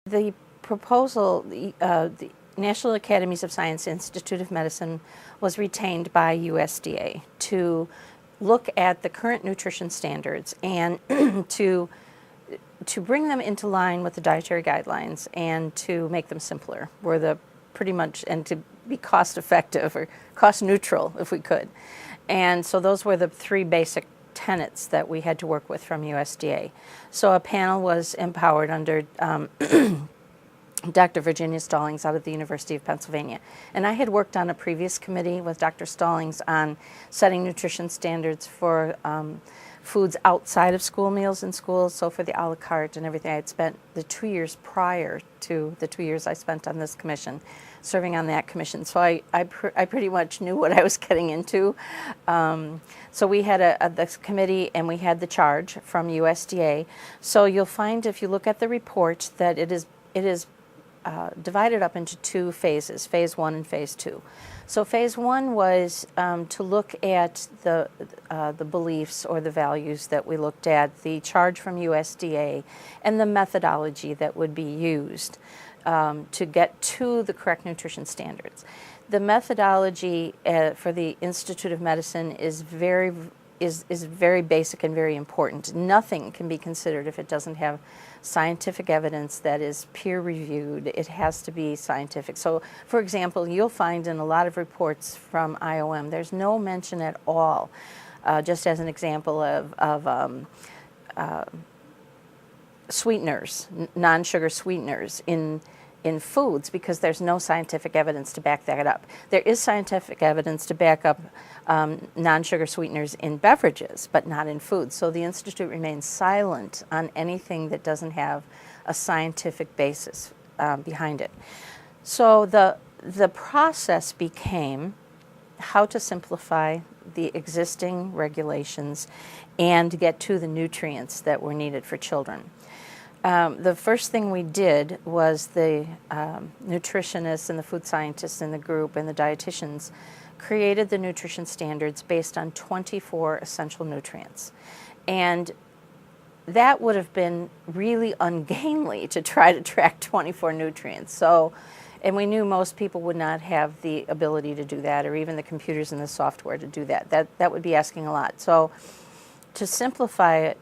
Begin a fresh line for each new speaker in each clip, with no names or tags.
The proposal, the National Academies of Science Institute of Medicine was retained by USDA to look at the current nutrition standards and to bring them into line with the dietary guidelines and to make them simpler, were the pretty much, and to be cost effective or cost neutral if we could. And so those were the three basic tenets that we had to work with from USDA. So a panel was empowered under Dr. Virginia Stallings out of the University of Pennsylvania. And I had worked on a previous committee with Dr. Stallings on setting nutrition standards for foods outside of school meals in schools, so for the a la carte and everything. I had spent the 2 years prior to the 2 years I spent on this commission, serving on that commission. So I pretty much knew what I was getting into. So we had this committee, and we had the charge from USDA. So you'll find, if you look at the report, that it is divided up into two phases, phase 1 and phase 2. So phase 1 was to look at the beliefs or the values that we looked at, the charge from USDA, and the methodology that would be used to get to the correct nutrition standards. The methodology for the Institute of Medicine is very basic and very important. Nothing can be considered if it doesn't have scientific evidence that is peer-reviewed. It has to be scientific. So, for example, you'll find in a lot of reports from IOM, there's no mention at all, just as an example of sweeteners, non-sugar sweeteners in foods, because there's no scientific evidence to back that up. There is scientific evidence to back up non-sugar sweeteners in beverages, but not in food. So the Institute remains silent on anything that doesn't have a scientific basis behind it. So the process became how to simplify the existing regulations and get to the nutrients that were needed for children. The first thing we did was the nutritionists and the food scientists in the group and the dietitians created the nutrition standards based on 24 essential nutrients. And that would have been really ungainly to try to track 24 nutrients. So, and we knew most people would not have the ability to do that, or even the computers and the software to do that. That would be asking a lot. So to simplify it,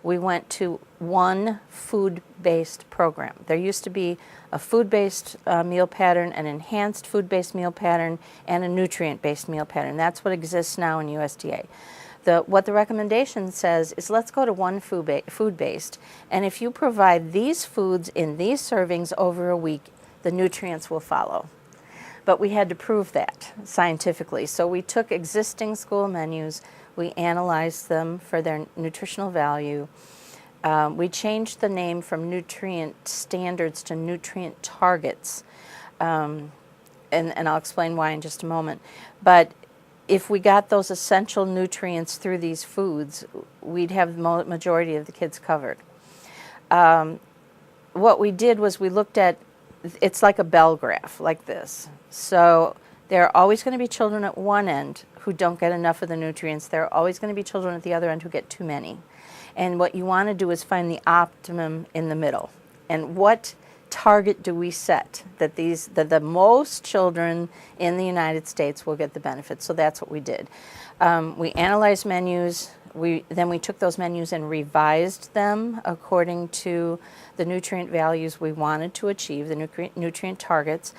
we went to one food-based program. There used to be a food-based meal pattern, an enhanced food-based meal pattern, and a nutrient-based meal pattern. That's what exists now in USDA. What the recommendation says is, let's go to one food-based, and if you provide these foods in these servings over a week, the nutrients will follow. But we had to prove that scientifically. So we took existing school menus, we analyzed them for their nutritional value. We changed the name from nutrient standards to nutrient targets. And I'll explain why in just a moment. But if we got those essential nutrients through these foods, we'd have the majority of the kids covered. What we did was we looked at, it's like a bell graph, like this. So there are always going to be children at one end who don't get enough of the nutrients. There are always going to be children at the other end who get too many. And what you want to do is find the optimum in the middle. And what target do we set that the most children in the United States will get the benefits? So that's what we did. We analyzed menus. Then we took those menus and revised them according to the nutrient values we wanted to achieve, the nutrient targets.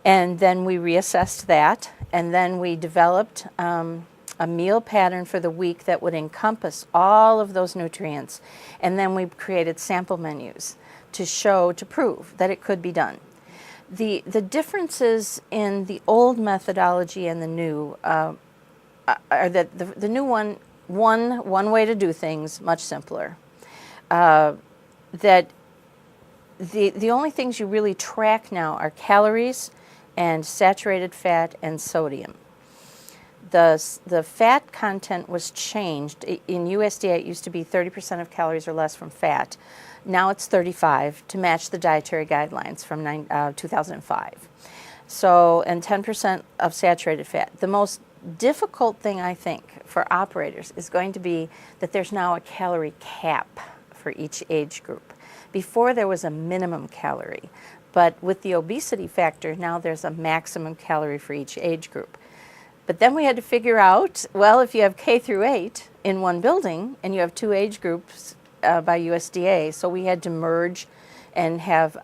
And then we reassessed that, and then we developed a meal pattern for the week that would encompass all of those nutrients. And then we created sample menus to prove that it could be done. The differences in the old methodology and the new are that the new one way to do things, much simpler. That the only things you really track now are calories and saturated fat and sodium. the fat content was changed. In USDA, it used to be 30% of calories or less from fat. Now it's 35 to match the dietary guidelines from 2005. So, and 10% of saturated fat. The most difficult thing, I think, for operators is going to be that there's now a calorie cap for each age group. Before there was a minimum calorie, but with the obesity factor, now there's a maximum calorie for each age group. But then we had to figure out, well, if you have K through 8 in one building and you have 2 age groups by USDA, so we had to merge and have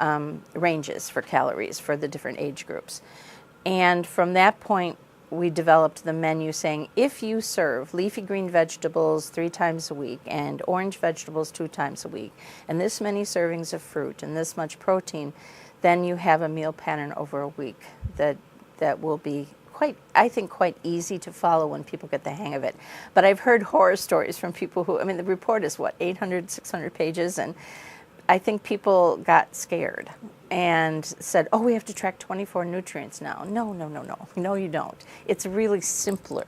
ranges for calories for the different age groups. And from that point, we developed the menu saying, if you serve leafy green vegetables 3 times a week and orange vegetables 2 times a week, and this many servings of fruit and this much protein, then you have a meal pattern over a week that will be I think quite easy to follow when people get the hang of it. But I've heard horror stories from people who, I mean, the report is what, 800, 600 pages, and I think people got scared and said, oh, we have to track 24 nutrients now. No, you don't. It's really simpler.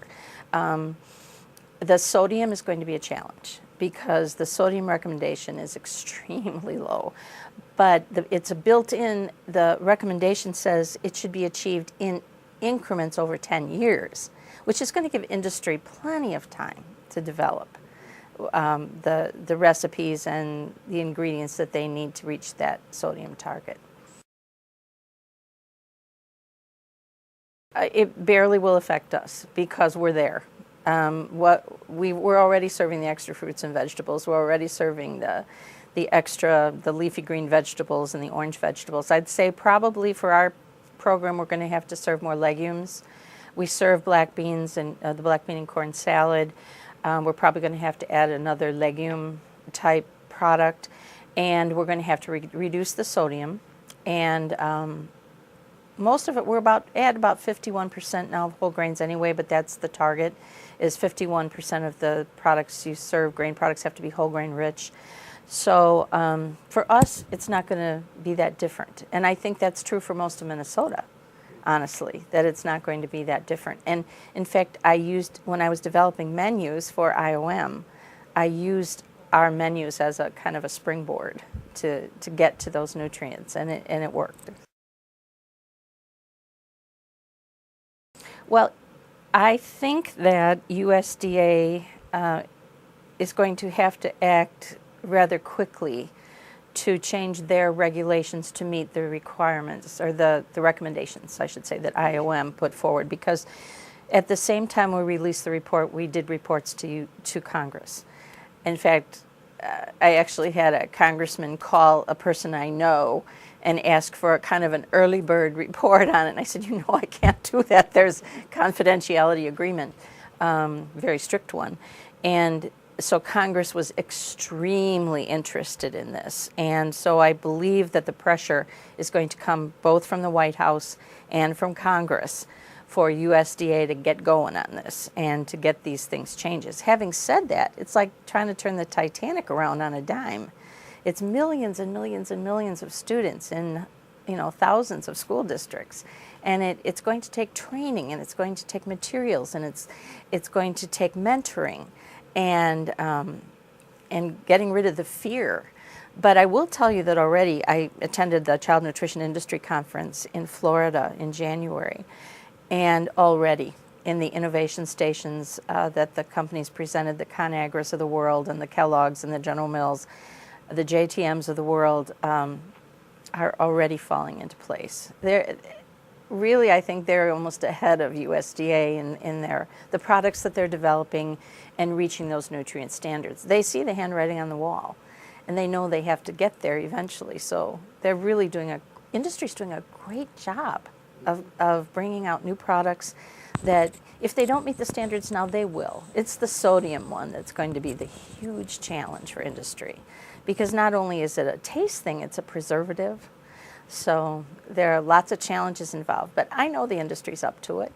The sodium is going to be a challenge because the sodium recommendation is extremely low. But it's a built-in, the recommendation says it should be achieved in increments over 10 years, which is going to give industry plenty of time to develop the recipes and the ingredients that they need to reach that sodium target. It barely will affect us because we're there. We're already serving the extra fruits and vegetables. We're already serving the leafy green vegetables and the orange vegetables. I'd say probably for our program we're going to have to serve more legumes. We serve black beans and the black bean and corn salad. We're probably going to have to add another legume type product, and we're going to have to reduce the sodium. And most of it, we're at about 51% now of whole grains anyway, but that's the target, is 51% of the products you serve, grain products, have to be whole grain rich. So for us, it's not going to be that different. And I think that's true for most of Minnesota, honestly, that it's not going to be that different. And in fact, when I was developing menus for IOM, I used our menus as a kind of a springboard to get to those nutrients, and it worked. Well, I think that USDA is going to have to act rather quickly to change their regulations to meet the requirements, or the recommendations, I should say, that IOM put forward, because at the same time we released the report, we did reports to Congress. In fact, I actually had a congressman call a person I know and ask for a kind of an early bird report on it, and I said, I can't do that. There's confidentiality agreement, very strict one. And so Congress was extremely interested in this, and so I believe that the pressure is going to come both from the White House and from Congress for USDA to get going on this and to get these things changes. Having said that, it's like trying to turn the Titanic around on a dime. It's millions and millions and millions of students in thousands of school districts, and it's going to take training, and it's going to take materials, and it's going to take mentoring, and getting rid of the fear. But I will tell you that already I attended the Child Nutrition Industry Conference in Florida in January, and already in the innovation stations that the companies presented, the ConAgras of the world and the Kellogg's and the General Mills, the JTMs of the world are already falling into place. Really, I think they're almost ahead of USDA in the products that they're developing and reaching those nutrient standards. They see the handwriting on the wall, and they know they have to get there eventually. So they're really industry's doing a great job of bringing out new products that if they don't meet the standards now, they will. It's the sodium one that's going to be the huge challenge for industry, because not only is it a taste thing, it's a preservative. So there are lots of challenges involved, but I know the industry's up to it.